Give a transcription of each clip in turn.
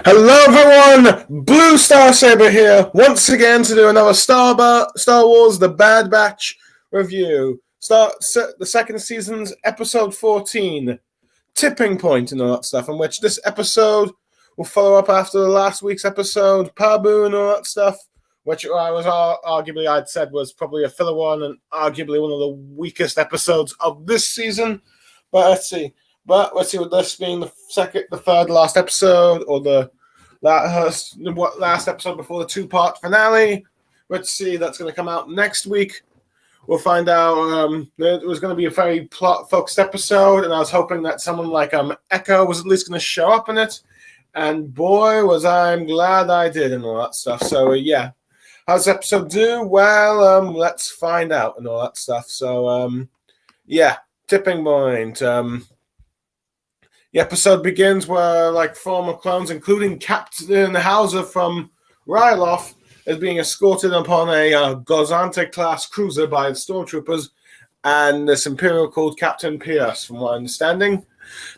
Hello, everyone! Blue Star Saber here once again to do another Star Wars: The Bad Batch review. The second season's episode 14, Tipping Point, and all that stuff. In which this episode will follow up after the last week's episode, Pabu and all that stuff. Which I'd said was probably a filler one and arguably one of the weakest episodes of this season. But let's see. With this being the third last episode, or the last episode before the two-part finale. Let's see, that's going to come out next week. We'll find out. It was going to be a very plot-focused episode, and I was hoping that someone like Echo was at least going to show up in it. And boy, was I'm glad I did and all that stuff. So, yeah. How's the episode do? Well, let's find out and all that stuff. So, yeah. Tipping Point. The episode begins where, former clones, including Captain Hauser from Ryloth, is being escorted upon a Gozante-class cruiser by the stormtroopers and this Imperial called Captain Pierce, from my understanding.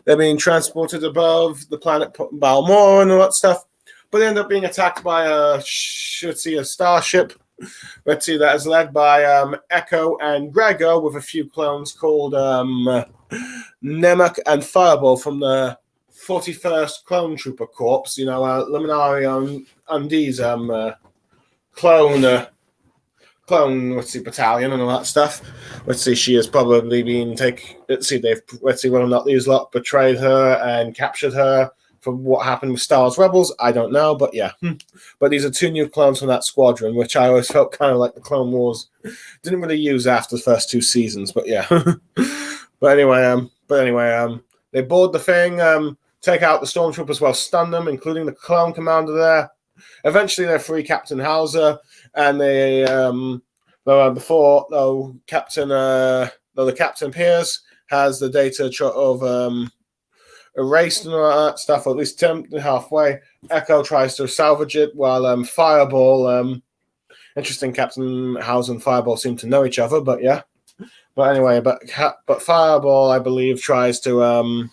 They're being transported above the planet Balmora and all that stuff, but they end up being attacked by a starship. Let's see, that is led by Echo and Gregor, with a few clones called Nemek and Fireball from the 41st Clone Trooper Corps. Luminari Undi's clone, battalion and all that stuff. Let's see, she has probably been let's see whether or not these lot betrayed her and captured her from what happened with Star Wars Rebels. I don't know, but yeah. But these are two new clones from that squadron, which I always felt kind of like the Clone Wars didn't really use after the first two seasons, but yeah. But anyway, they board the thing, take out the stormtroopers while stun them, including the clone commander there. Eventually, they free Captain Hauser, and the Captain Pierce has the data of erased and all that stuff, or at least halfway. Echo tries to salvage it, while Fireball, interesting, Captain Hauser and Fireball seem to know each other, but yeah. But anyway, but Fireball, I believe, tries to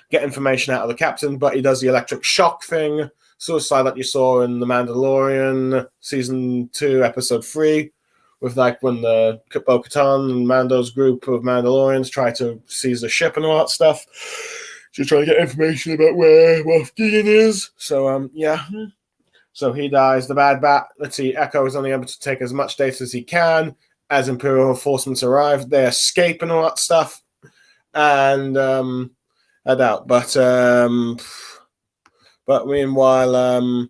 get information out of the captain, but he does the electric shock thing, suicide that you saw in The Mandalorian Season 2, Episode 3, with when the Bo-Katan and Mando's group of Mandalorians try to seize the ship and all that stuff. She's trying to get information about where Moff Gideon is. So, yeah. So he dies. The Bad Bat, let's see, Echo is only able to take as much data as he can. As Imperial reinforcements arrive, they escape and all that stuff. And I doubt. But meanwhile,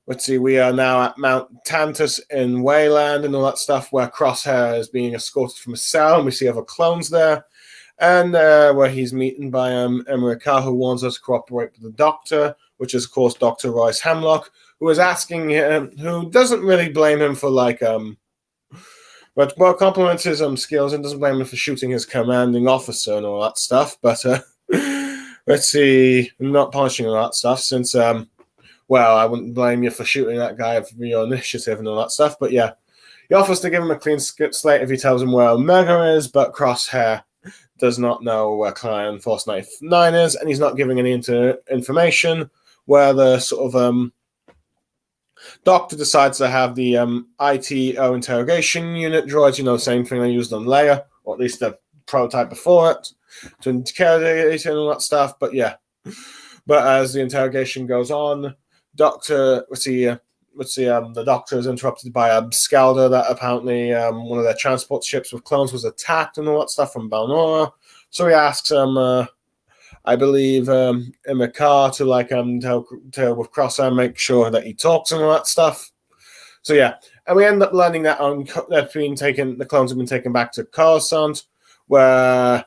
let's see, we are now at Mount Tantus in Wayland and all that stuff, where Crosshair is being escorted from a cell, and we see other clones there. And where he's meeting by Emerika, who warns us to cooperate with the Doctor, which is, of course, Dr. Royce Hemlock, who is asking him, who doesn't really blame him for, but compliments his skills and doesn't blame him for shooting his commanding officer and all that stuff. But let's see, not punishing all that stuff, since I wouldn't blame you for shooting that guy for your initiative and all that stuff. But yeah, he offers to give him a clean slate if he tells him where Omega is, but Crosshair does not know where Clan Force 99 is, and he's not giving any information where the sort of Doctor decides to have the ITO interrogation unit droids, same thing they used on Leia, or at least the prototype before it, to interrogate and all that stuff. But yeah, but as the interrogation goes on, the Doctor is interrupted by a Scalder that apparently one of their transport ships with clones was attacked and all that stuff from Balnora. So he asks I believe Emerika to tell with Crosshair, make sure that he talks and all that stuff. So yeah, and we end up learning that the clones have been taken back to Coruscant, where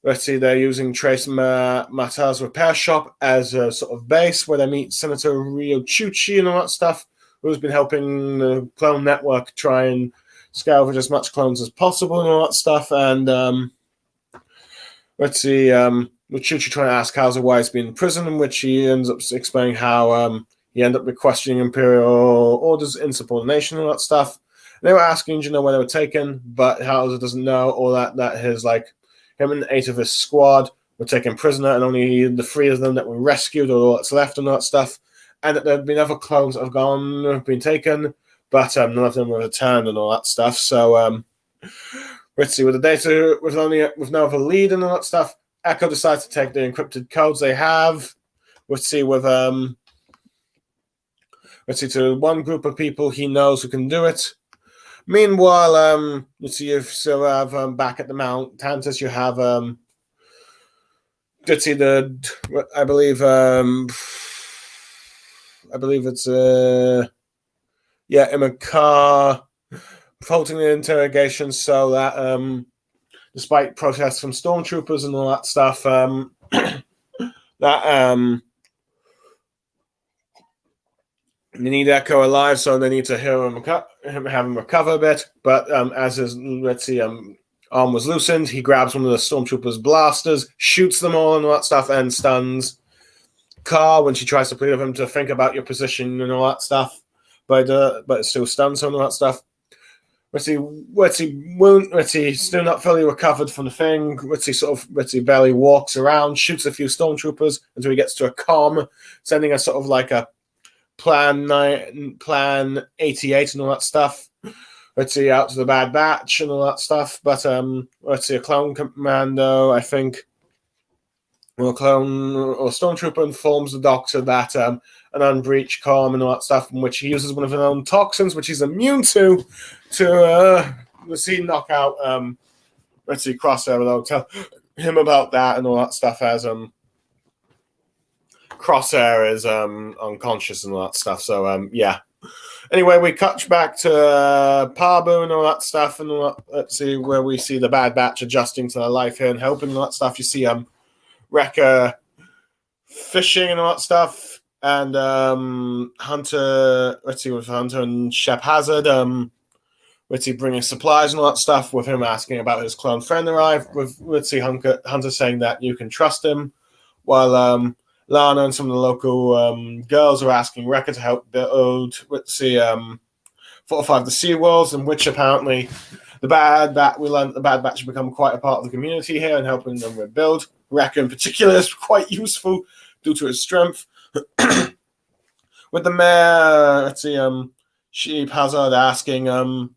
they're using Trace Matar's repair shop as a sort of base, where they meet Senator Rio Chuchi and all that stuff, who's been helping the clone network try and salvage as much clones as possible and all that stuff. And with Chuchi trying to ask Hauser why he's been in prison, in which he ends up explaining how he ended up questioning Imperial orders, insubordination, and all that stuff. They were asking, where they were taken, but Hauser doesn't know all that his him and 8 of his squad were taken prisoner, and only the 3 of them that were rescued, or all that's left, and all that stuff. And that there have been other clones that have been taken, but none of them were returned, and all that stuff. So let's see, with the data, with no other lead and all that stuff, Echo decides to take the encrypted codes they have. Let's see, to one group of people he knows who can do it. Meanwhile, let's see, you still have back at the Mount Tantus, you have let's see, I believe it's in a car, halting the interrogation so that despite protests from stormtroopers and all that stuff, that they need Echo alive, so they need to have him recover a bit. But as his arm was loosened, he grabs one of the stormtroopers' blasters, shoots them all and all that stuff, and stuns Car when she tries to plead with him to think about your position and all that stuff. But it still stuns him and all that stuff. He's still not fully recovered from the thing. Ritzy barely walks around, shoots a few stormtroopers until he gets to a comm, sending a sort of like a Plan 88 and all that stuff. Ritzy out to the Bad Batch and all that stuff. But a clone commando, I think, or clone or stormtrooper informs the Doctor that an unbreached comm and all that stuff, in which he uses one of his own toxins, which he's immune to knock out Crosshair, though. Tell him about that and all that stuff as Crosshair is unconscious and all that stuff. So yeah. Anyway, we cut back to Pabu and all that stuff, and let's see where we see the Bad Batch adjusting to their life here and helping and all that stuff. You see Wrecker fishing and all that stuff, and Hunter. With Hunter and Shep Hazard. Bringing supplies and all that stuff, with him asking about his clone friend arrived, with Hunter saying that you can trust him, while Lana and some of the local girls are asking Wrecker to help build, fortify the sea walls, in which apparently we learned the Bad Batch have become quite a part of the community here and helping them rebuild. Wrecker in particular is quite useful due to his strength. With the mayor, Sheep Hazard asking, are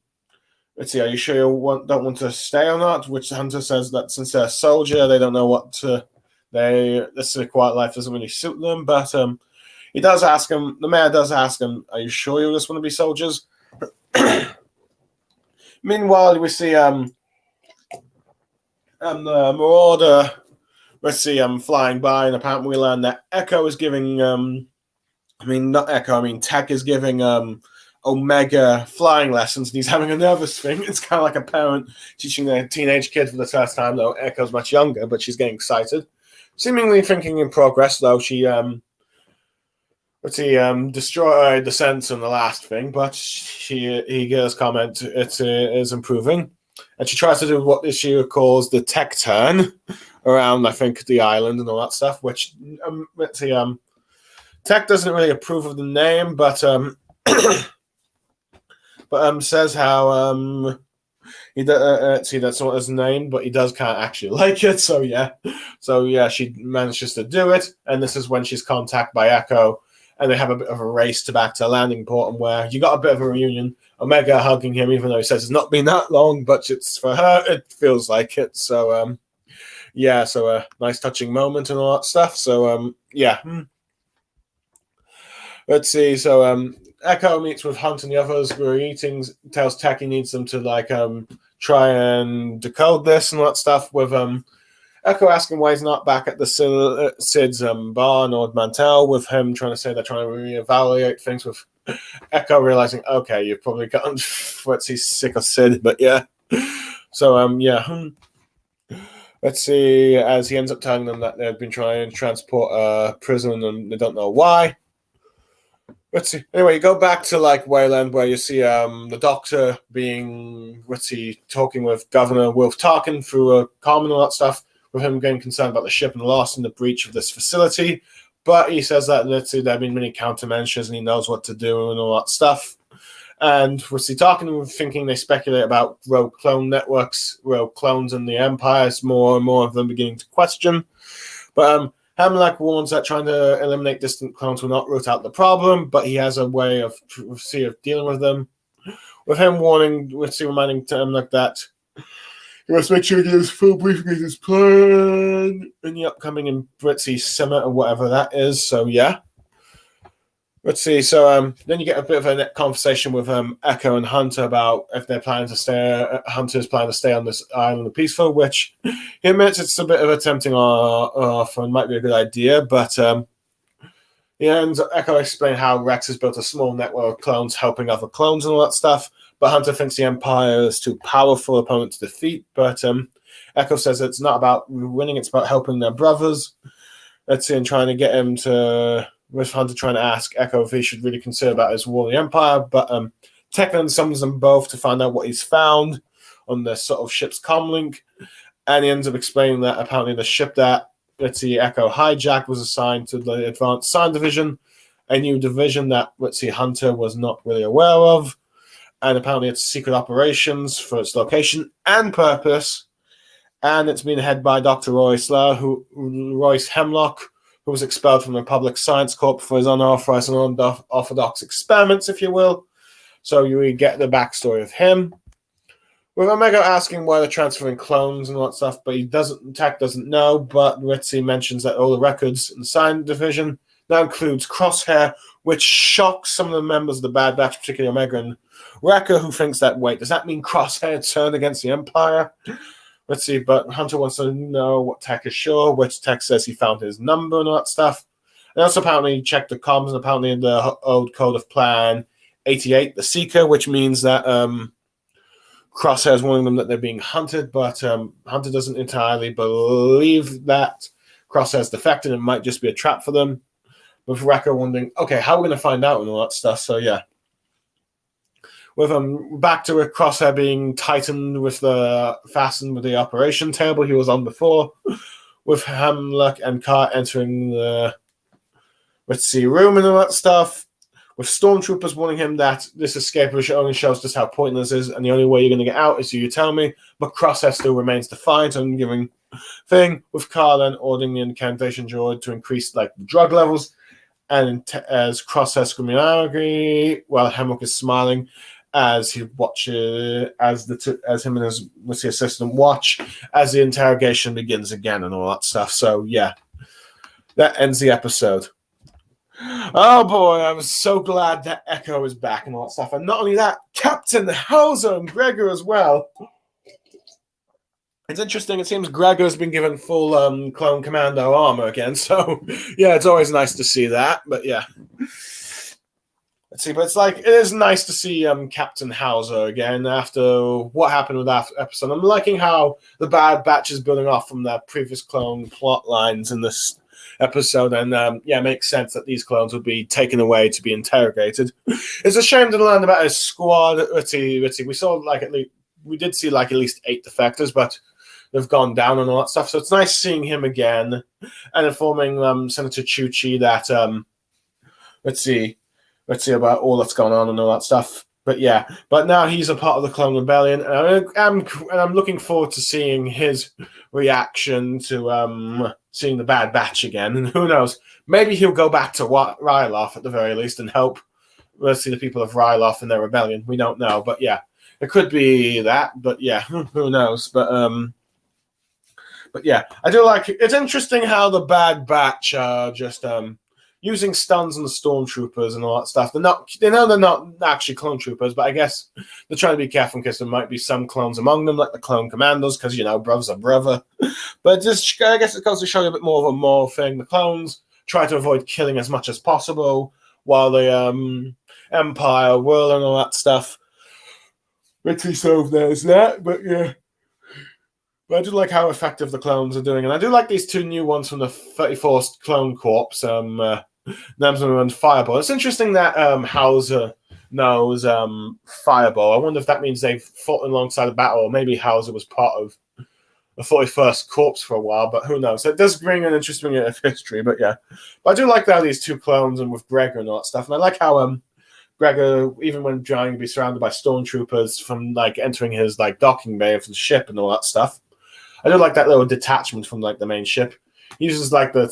you sure you don't want to stay or not? Which Hunter says that since they're a soldier, they don't know what to. This quiet life doesn't really suit them. But he does ask him. The mayor does ask him, "Are you sure you just want to be soldiers?" Meanwhile, we see the Marauder. Flying by, and apparently we learn that Echo is giving. Tech is giving Omega flying lessons, and he's having a nervous thing. It's kind of like a parent teaching their teenage kid for the first time, though Echo's much younger, but she's getting excited. Seemingly thinking in progress, though. She destroyed the sense in the last thing, but he gives comment it is improving. And she tries to do what she calls the tech turn around, I think, the island and all that stuff, which Tech doesn't really approve of the name, but says how he that's not his name, but he does kind of actually like it. So yeah, she manages to do it, and this is when she's contacted by Echo, and they have a bit of a race back to landing port, and where you got a bit of a reunion. Omega hugging him, even though he says it's not been that long, but it's for her, it feels like it. So so a nice touching moment and all that stuff. So let's see. So Echo meets with Hunt and the others who are eating, tells Tech he needs them to try and decode this and all that stuff, with Echo asking why he's not back at the Sid's bar, Nord Mantell, with him trying to say they're trying to reevaluate things, with Echo realizing, okay, you've probably gotten sick of Sid, but yeah. So let's see, as he ends up telling them that they've been trying to transport a prison and they don't know why. Let's see. Anyway, you go back to Wayland, where you see the Doctor talking with Governor Wilf Tarkin through a comm and all that stuff, with him getting concerned about the ship and loss and the breach of this facility. But he says that there have been many countermeasures and he knows what to do and all that stuff. And we're talking, thinking they speculate about rogue clone networks, rogue clones in the Empire. It's more and more of them beginning to question. But Hemlock warns that trying to eliminate distant clones will not root out the problem, but he has a way of dealing with them. With him warning, reminding Hemlock that he must make sure he gives full briefing of his plan in the upcoming Britzy Summit or whatever that is. So yeah. Let's see. So then you get a bit of a conversation with Echo and Hunter about if they're planning to stay. Hunter's planning to stay on this island of Peaceful, which he admits it's a bit of a tempting offer and might be a good idea. But Echo explained how Rex has built a small network of clones helping other clones and all that stuff. But Hunter thinks the Empire is too powerful opponent to defeat. But Echo says it's not about winning; it's about helping their brothers. Let's see, and trying to get him to. With Hunter trying to ask Echo if he should really consider about his war in the Empire, but Tech summons them both to find out what he's found on the sort of ship's comlink, and he ends up explaining that apparently the ship that Echo hijacked was assigned to the Advanced Sign Division, a new division that Hunter was not really aware of, and apparently it's secret operations for its location and purpose, and it's been headed by Dr. Royce Hemlock, who was expelled from the Republic Science Corps for his unauthorized and unorthodox experiments, if you will. So you get the backstory of him. With Omega asking why they're transferring clones and all that stuff, but Tech doesn't know, but Ritzy mentions that all the records in the Science Division now includes Crosshair, which shocks some of the members of the Bad Batch, particularly Omega and Wrecker, who thinks that, wait, does that mean Crosshair turned against the Empire? Let's see, but Hunter wants to know what Tech is sure, which Tech says he found his number and all that stuff. And also apparently checked the comms, and apparently in the old code of Plan 88, the Seeker, which means that Crosshair is warning them that they're being hunted, but Hunter doesn't entirely believe that Crosshair's defected and might just be a trap for them. With Wrecker wondering, okay, how are we going to find out and all that stuff? So yeah. With back to Crosshair being tightened with fastened with the operation table he was on before, with Hemlock and Car entering the room and all that stuff, with stormtroopers warning him that this escape only shows just how pointless it is, and the only way you're going to get out is you tell me. But Crosshair still remains defiant and giving thing, with Car then ordering the incantation droid to increase drug levels, and as Crosshair screaming angry, while Hemlock is smiling as he watches, as him and his assistant watch as the interrogation begins again and all that stuff. So yeah, that ends the episode. Oh boy, I was so glad that Echo is back and all that stuff, and not only that, Captain Hauser and Gregor as well. It's interesting. It seems Gregor's been given full clone commando armor again. So yeah, it's always nice to see that. But yeah. Let's see, but it is nice to see Captain Hauser again after what happened with that episode. I'm liking how the Bad Batch is building off from their previous clone plot lines in this episode, and it makes sense that these clones would be taken away to be interrogated. It's a shame to learn about his squad. We saw we did see at least 8 defectors, but they've gone down and all that stuff. So it's nice seeing him again and informing Senator Chuchi that let's see about all that's going on and all that stuff. But yeah, but now he's a part of the Clone Rebellion, and I'm looking forward to seeing his reaction to seeing the Bad Batch again. And who knows, maybe he'll go back to Ryloth at the very least and help the people of Ryloth in their rebellion. We don't know, but yeah, it could be that. But yeah, who knows? But yeah, I do like it. It's interesting how the Bad Batch are just using stuns on the stormtroopers and all that stuff. They know they're not actually clone troopers, but I guess they're trying to be careful in case there might be some clones among them, like the clone commandos, because brothers are brother. But just I guess it goes to show you a bit more of a moral thing. The clones try to avoid killing as much as possible, while the Empire whirl and all that stuff. Pretty so there's that, but yeah. But I do like how effective the clones are doing, and I do like these 2 new ones from the 34th Clone Corps, Namsman and Fireball. It's interesting that Hauser knows Fireball. I wonder if that means they've fought alongside the battle, or maybe Hauser was part of the 41st Corps for a while, but who knows. So it does bring an interesting bit of history, but yeah. But I do like how these 2 clones and with Gregor and all that stuff, and I like how Gregor, even when trying to be surrounded by stormtroopers from entering his docking bay of the ship and all that stuff, I do like that little detachment from the main ship. uses like the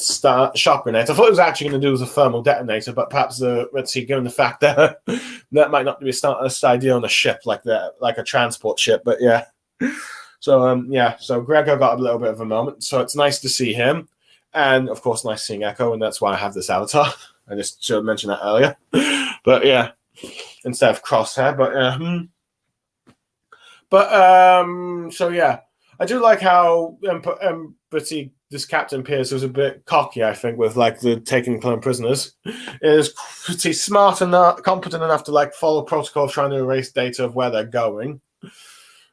shock grenade. I thought it was actually going to do as a thermal detonator, but perhaps let's see, given the fact that that might not be a smartest idea on a ship like that, like a transport ship. But yeah, so so Gregor got a little bit of a moment. So it's nice to see him, and of course, nice seeing Echo, and that's why I have this avatar. I just should have mentioned that earlier, but yeah, instead of Crosshair. So yeah, I do like how this Captain Pierce was a bit cocky, I think, with like the taking clone prisoners. Is pretty smart enough, competent enough to like follow protocol, trying to erase data of where they're going.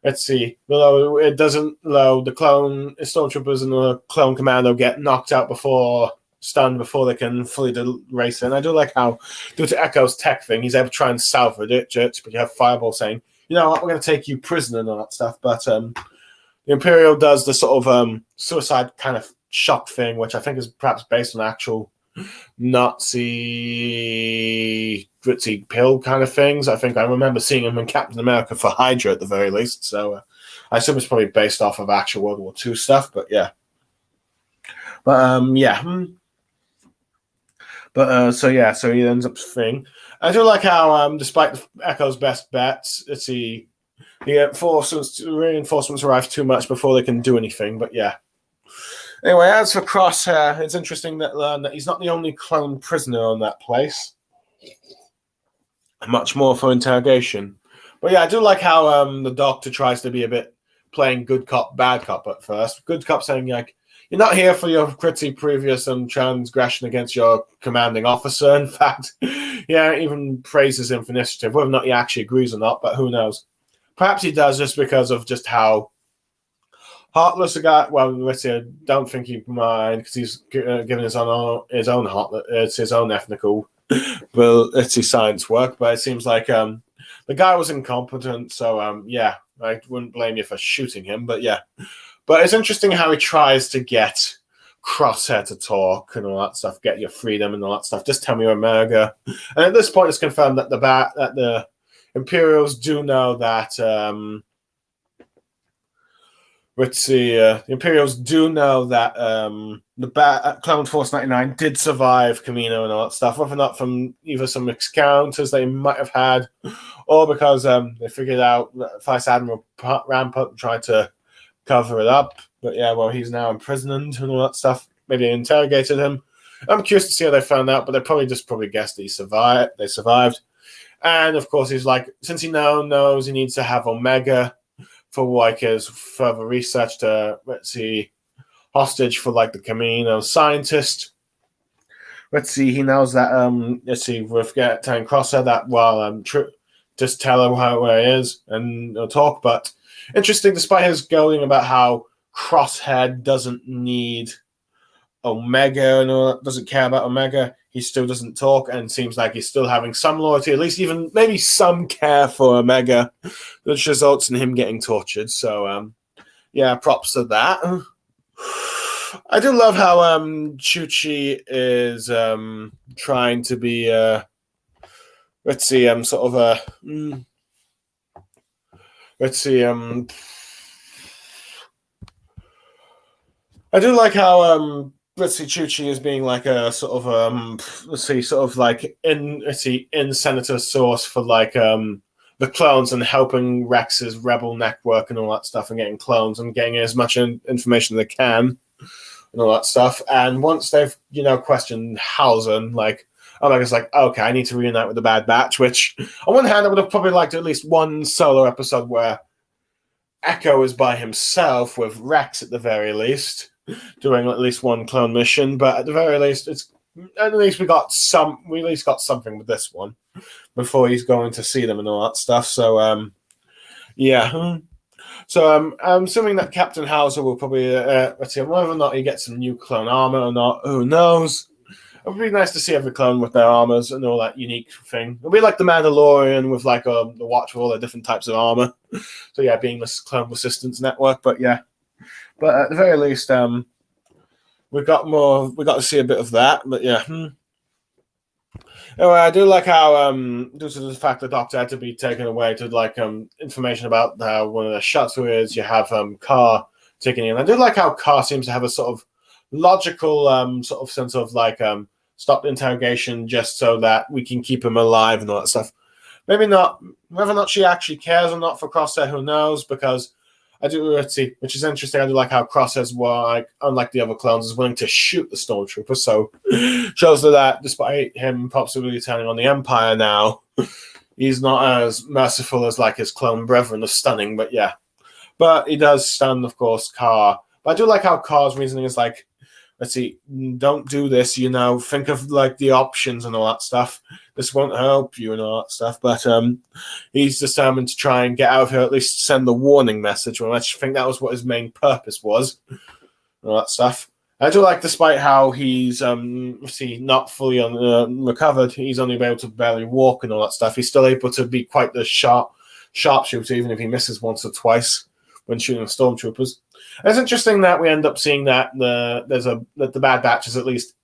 Let's see. Although it doesn't, though, the clone stormtroopers and the clone commando get knocked out stunned before they can fully erase it. And I do like how, due to Echo's tech thing, he's able to try and salvage it, but you have Fireball saying, you know what, we're going to take you prisoner and all that stuff. But the Imperial does the sort of suicide kind of shock thing, which I think is perhaps based on actual Nazi Ritzy pill kind of things. I think I remember seeing him in Captain America for Hydra at the very least. So I assume it's probably based off of actual World War II stuff. But yeah. So he ends up thing. I do like how, despite Echo's best bets, the reinforcements arrive too much before they can do anything. But yeah. Anyway, as for Crosshair, it's interesting that learn that he's not the only clone prisoner on that place. Much more for interrogation. But yeah, I do like how the Doctor tries to be a bit playing good cop, bad cop at first. Good cop saying, like, you're not here for your pretty previous transgression against your commanding officer. In fact, yeah, even praises him for initiative, whether or not he actually agrees or not, but who knows. Perhaps he does just because of just how heartless a guy. Well, let's say I don't think he mind because he's given his own heart. It's his own ethnical. Well, it's his science work, but it seems like the guy was incompetent. So yeah, I wouldn't blame you for shooting him. But yeah, but it's interesting how he tries to get Crosshair to talk and all that stuff, get your freedom and all that stuff. Just tell me you're America. And at this point, it's confirmed that the Imperials do know that. The Imperials do know that the Clone Force 99 did survive Kamino and all that stuff, whether or not from either some encounters they might have had, or because they figured out that Vice Admiral Rampart tried to cover it up. But yeah, well, he's now imprisoned and all that stuff. Maybe they interrogated him. I'm curious to see how they found out, but they probably guessed he survived. They survived. And of course, he's like, since he now knows he needs to have Omega for like his further research to hostage for like the Kamino scientist. He knows that with telling Crosshair that just tell her where he is and he'll talk. But interesting, despite his going about how Crosshair doesn't need Omega and doesn't care about Omega, he still doesn't talk and seems like he's still having some loyalty, at least even maybe some care for Omega, which results in him getting tortured. So, yeah, props to that. I do love how Chuchi is trying to be, I do like how Chuchi is being like a sort of in Senator source for like the clones and helping Rex's rebel network and all that stuff and getting clones and getting as much information as they can and all that stuff. And once they've questioned Hausen, like Omega's like, okay, I need to reunite with the Bad Batch. Which on one hand, I would have probably liked at least one solo episode where Echo is by himself with Rex at the very least, doing at least one clone mission, but at the very least, we got something with this one before he's going to see them and all that stuff. So, yeah. So I'm assuming that Captain Hauser will probably whether or not he gets some new clone armor or not, who knows? It would be nice to see every clone with their armors and all that unique thing. It'll be like the Mandalorian with like the watch with all the different types of armor. So yeah, being this clone resistance network, but yeah. But at the very least, we got to see a bit of that. But yeah. Anyway, I do like how, due to the fact the Doctor had to be taken away to like information about how one of the Shutu is, you have Carr taking in. I do like how Carr seems to have a sort of logical sort of sense of like stop the interrogation just so that we can keep him alive and all that stuff. Maybe not. Whether or not she actually cares or not for Crosshair, who knows? Because I do, let's see, which is interesting. I do like how Crosshair's, like, unlike the other clones, is willing to shoot the Stormtrooper. So shows that despite him possibly turning on the Empire now, he's not as merciful as like his clone brethren of Stunning. But yeah, but he does stun, of course, Car. But I do like how Car's reasoning is like, let's see, don't do this, think of like the options and all that stuff. This won't help you and all that stuff. But he's determined to try and get out of here, at least send the warning message. Well, I think that was what his main purpose was. And all that stuff. I do like, despite how he's not fully recovered, he's only able to barely walk and all that stuff. He's still able to be quite the sharpshooter, even if he misses once or twice when shooting the Stormtroopers. And it's interesting that we end up seeing that the Bad Batch is at least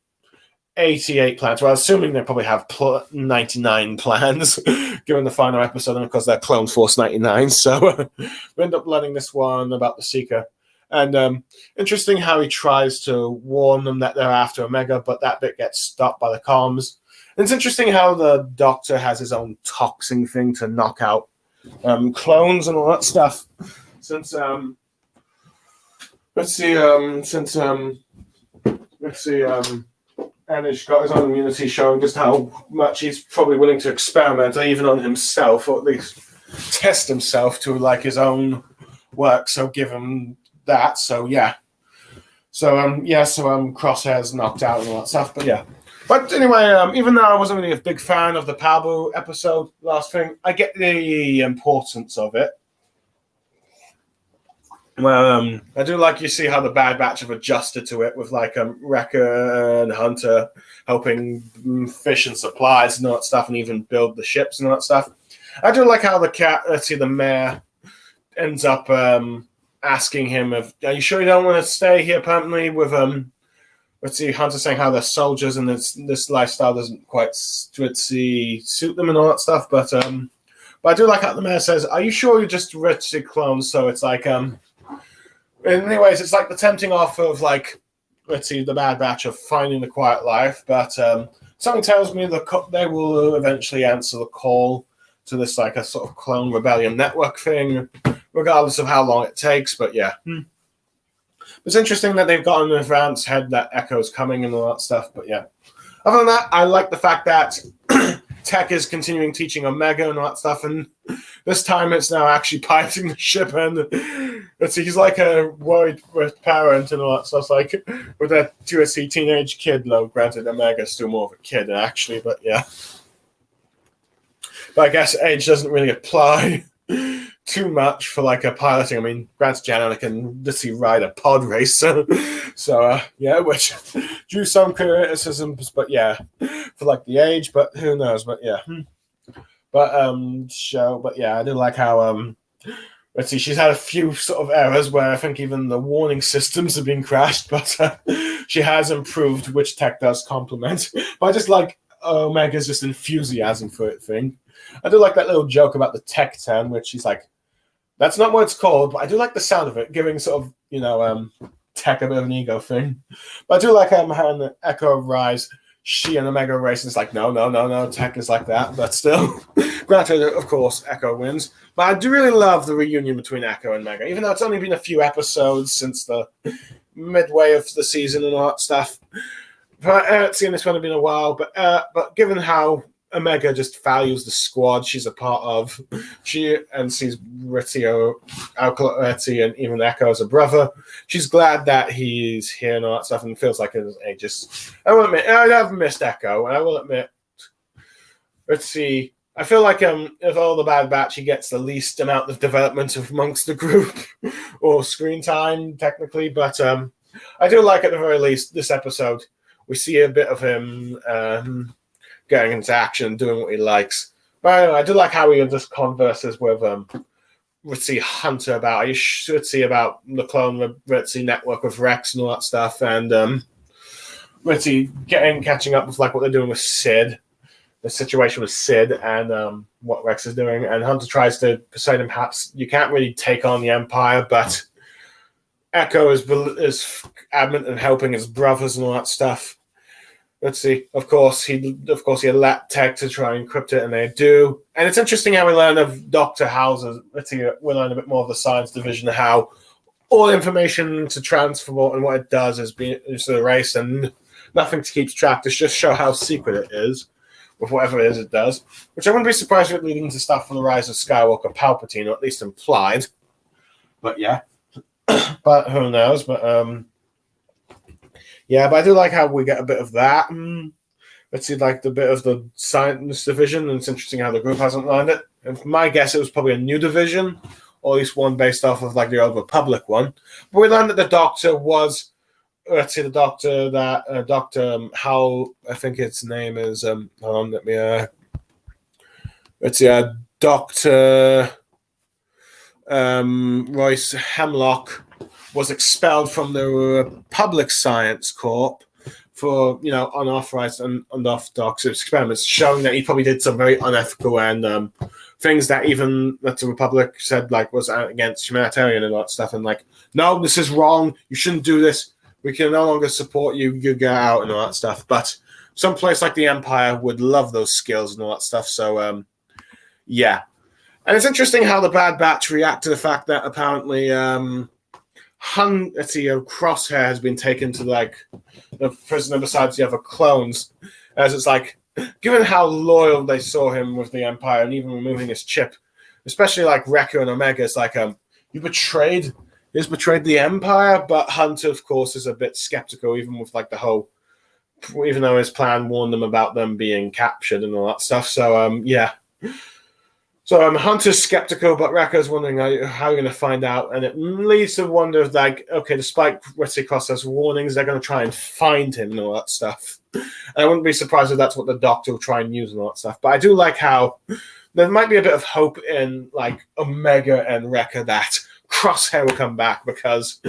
88 plans. Well, assuming they probably have 99 plans, given the final episode, and of course they're Clone Force 99. So we end up learning this one about the Seeker. And interesting how he tries to warn them that they're after Omega, but that bit gets stopped by the comms. And it's interesting how the Doctor has his own toxin thing to knock out clones and all that stuff. Since Anish got his own immunity, showing just how much he's probably willing to experiment, even on himself, or at least test himself to like his own work. So give him that. So yeah. So Crosshair's knocked out and all that stuff. But yeah. But anyway, even though I wasn't really a big fan of the Pabu episode, last thing, I get the importance of it. Well, I do like you see how the Bad Batch have adjusted to it with like Wrecker and Hunter helping fish and supplies and all that stuff, and even build the ships and all that stuff. I do like how the mayor ends up asking him, "Are you sure you don't want to stay here permanently?" With Hunter saying how they're soldiers and this lifestyle doesn't quite suit them and all that stuff. But I do like how the mayor says, "Are you sure you're just clones?" So it's like anyways, it's like the tempting offer of like, the Bad Batch of finding the quiet life, but something tells me they will eventually answer the call to this like a sort of clone rebellion network thing, regardless of how long it takes. But yeah, it's interesting that they've got an advance head that Echo's coming and all that stuff. But yeah, other than that, I like the fact that Tech is continuing teaching Omega and all that stuff, and this time it's now actually piloting the ship, and he's like a worried parent and all that stuff, like with that USC teenage kid, though granted Omega's still more of a kid actually, but yeah. But I guess age doesn't really apply too much for like a piloting. I mean, granted Janet can just ride a pod race, so yeah, which drew some criticisms, but yeah, for like the age, but who knows, but yeah. But yeah, I do like how she's had a few sort of errors where I think even the warning systems have been crashed, but she has improved, which Tech does compliment. But I just like Omega's just enthusiasm for it thing. I do like that little joke about the Tech 10, which she's like, that's not what it's called, but I do like the sound of it, giving sort of, Tech a bit of an ego thing. But I do like how in the Echo of Rise, she and Omega race, and it's like, no, Tech is like that, but still. Granted, of course, Echo wins. But I do really love the reunion between Echo and Omega, even though it's only been a few episodes since the midway of the season and all that stuff. But seeing this one has been a while, but given how Omega just values the squad she's a part of, she and sees Ritio, and even Echo as a brother, she's glad that he's here and all that stuff, and feels like it was ages. I will admit, I have missed Echo, and I will admit, I feel like of all the Bad Batch, he gets the least amount of development amongst the group, or screen time, technically, but I do like, at the very least, this episode, we see a bit of him getting into action, doing what he likes. But anyway, I do like how he just converses with Hunter about, you should see about the clone network of Rex and all that stuff, and catching up with like what they're doing with Sid, the situation with Sid, and what Rex is doing. And Hunter tries to persuade him, perhaps you can't really take on the Empire, but Echo is adamant in helping his brothers and all that stuff. Let's see. Of course, he let Tech to try and encrypt it, and they do. And it's interesting how we learn of Dr. Hauser. Let's see. We learn a bit more of the science division, how all information to transport and what it does is erased, and nothing keeps track to just show how secret it is with whatever it is it does. Which I wouldn't be surprised if it leading to stuff for the rise of Skywalker Palpatine, or at least implied. But yeah. But who knows? But yeah, but I do like how we get a bit of that. Let's see, like the bit of the science division, and it's interesting how the group hasn't learned it. And my guess, it was probably a new division, or at least one based off of like the old Republic one. But we learned that the Doctor was, let's see, the Doctor that Doctor Howell, I think its name is. Hold on, let me. Let's see, Doctor Royce Hemlock was expelled from the Republic Science Corp for, unauthorized and unorthodox experiments, showing that he probably did some very unethical and things that even that the Republic said was against humanitarian and all that stuff. And no, this is wrong. You shouldn't do this. We can no longer support you. You get out and all that stuff. But some place like the Empire would love those skills and all that stuff. So, yeah. And it's interesting how the Bad Batch react to the fact that apparently Crosshair has been taken to the prisoner besides the other clones, as it's given how loyal they saw him with the Empire and even removing his chip, especially Wrecker and Omega, it's he's betrayed the Empire. But Hunter, of course, is a bit skeptical, even with the whole, even though his plan warned them about them being captured and all that stuff. So yeah. So Hunter's skeptical, but Wrecker's wondering how you're going to find out. And it leads to wonder if, okay, despite Crosshair's warnings, they're going to try and find him and all that stuff. And I wouldn't be surprised if that's what the Doctor will try and use and all that stuff. But I do like how there might be a bit of hope in, Omega and Wrecker that Crosshair will come back, because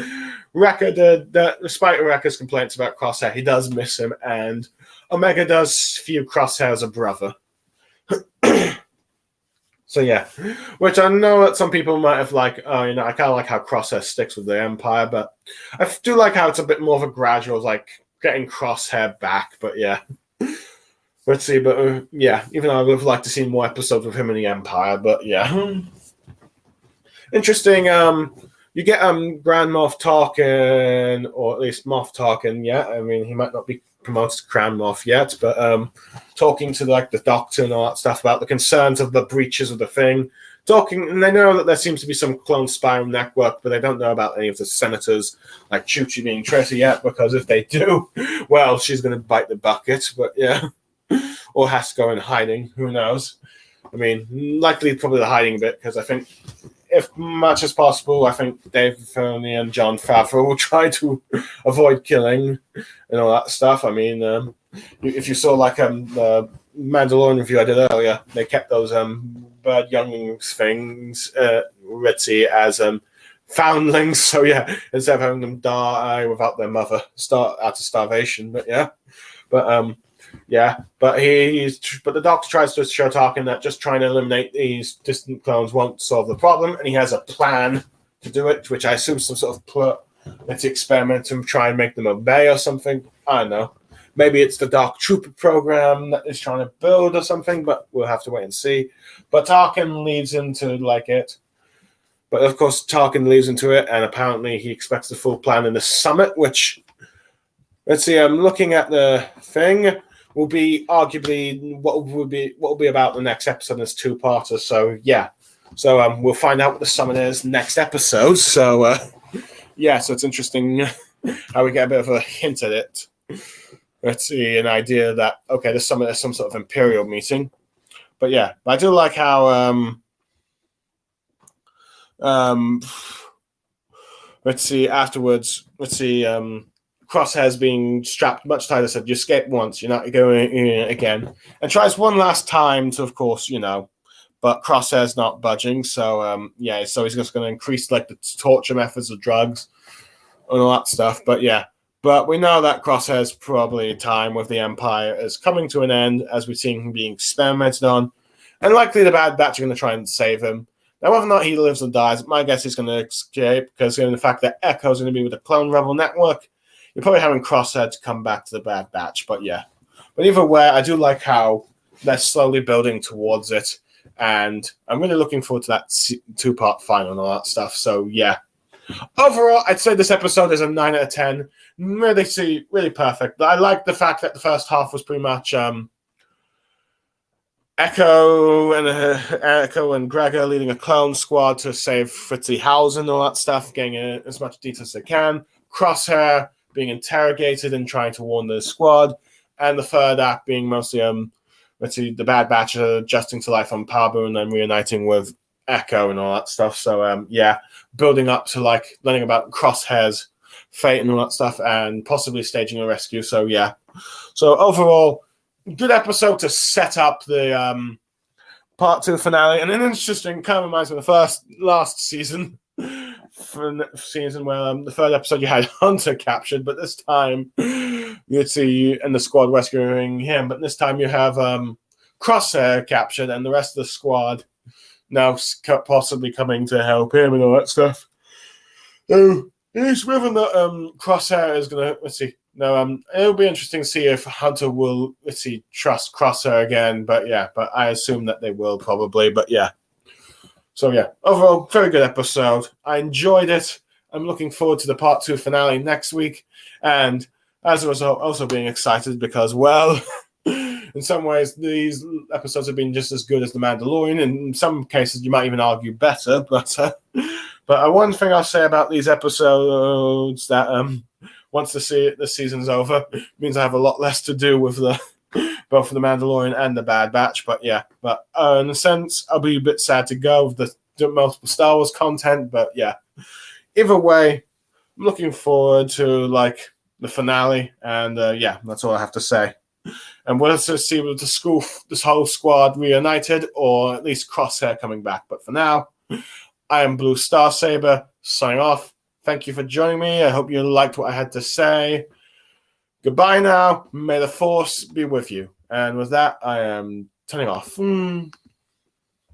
Wrecker despite Wrecker's complaints about Crosshair, he does miss him, and Omega does view Crosshair as a brother. So yeah, which I know that some people might have I kind of like how Crosshair sticks with the Empire, but I do like how it's a bit more of a gradual, getting Crosshair back. But yeah, let's see. But yeah, even though I would have liked to see more episodes with him in the Empire, but yeah, interesting. You get Grand Moff Tarkin, or at least Moff Tarkin. Yeah, I mean, he might not be promoted to Grand Moff yet, but talking to the Doctor and all that stuff about the concerns of the breaches of the thing. And they know that there seems to be some clone spy network, but they don't know about any of the senators like Chuchi being traitor yet, because if they do, well, she's going to bite the bucket. But yeah, or has to go in hiding. Who knows? I mean, likely probably the hiding bit, because I think, if much as possible, I think Dave Filoni and Jon Favreau will try to avoid killing and all that stuff. I mean, if you saw the Mandalorian review I did earlier, they kept those bird younglings things, Ritzy, as foundlings. So yeah, instead of having them die without their mother, start out of starvation. But yeah, yeah, but the Doctor tries to show Tarkin that just trying to eliminate these distant clones won't solve the problem, and he has a plan to do it, which I assume some sort of plot. Let's experiment and try and make them obey or something. I don't know. Maybe it's the Dark Trooper program that is trying to build or something, but we'll have to wait and see. But Tarkin leads into it. But of course, Tarkin leads into it, and apparently he expects the full plan in the summit, which, let's see, I'm looking at the thing, will be arguably what will be about the next episode in this two-parter. So yeah, so we'll find out what the summit is next episode. So yeah, so it's interesting how we get a bit of a hint at it. Let's see, an idea that okay, the summit is some sort of Imperial meeting. But yeah, I do like how let's see, afterwards, let's see, Crosshair's being strapped much tighter. Said, you escape once, you're not going again. And tries one last time to, of course, but Crosshair's not budging. So, yeah, so he's just going to increase, the torture methods of drugs and all that stuff. But, yeah. But we know that Crosshair's probably time with the Empire is coming to an end, as we've seen him being experimented on. And likely the Bad Batch are going to try and save him. Now, whether or not he lives or dies, my guess he's going to escape because given the fact that Echo's going to be with the Clone Rebel Network, you're probably having Crosshair to come back to the Bad Batch. But yeah. But either way, I do like how they're slowly building towards it. And I'm really looking forward to that 2-part final and all that stuff. So yeah. Overall, I'd say this episode is a 9 out of 10. Really perfect. I like the fact that the first half was pretty much Echo and Gregor leading a clone squad to save Fritzy Hausen and all that stuff, getting as much detail as they can. Crosshair being interrogated and trying to warn the squad. And the third act being mostly the Bad Batch adjusting to life on Pabu and then reuniting with Echo and all that stuff. So yeah, building up to like learning about Crosshair's fate and all that stuff and possibly staging a rescue. So yeah. So overall, good episode to set up the part 2 finale. And an interesting, kind of reminds me of the last season. From the season where the third episode you had Hunter captured, but this time you'd see and the squad rescuing him. But this time you have Crosshair captured and the rest of the squad now possibly coming to help him and all that stuff. So it's whether or not Crosshair is going to it'll be interesting to see if Hunter will trust Crosshair again. But yeah, I assume that they will probably. But yeah. So yeah, overall, very good episode. I enjoyed it. I'm looking forward to the part 2 finale next week. And as a result, also being excited because, well, in some ways, these episodes have been just as good as The Mandalorian. In some cases, you might even argue better. But one thing I'll say about these episodes that once the season's over, means I have a lot less to do with both for The Mandalorian and The Bad Batch. But yeah, in a sense, I'll be a bit sad to go with the multiple Star Wars content. But yeah, either way, I'm looking forward to like the finale. And yeah, that's all I have to say. And we'll also see with this whole squad reunited or at least Crosshair coming back. But for now, I am Blue Star Saber signing off. Thank you for joining me. I hope you liked what I had to say. Goodbye now. May the Force be with you. And with that, I am turning off.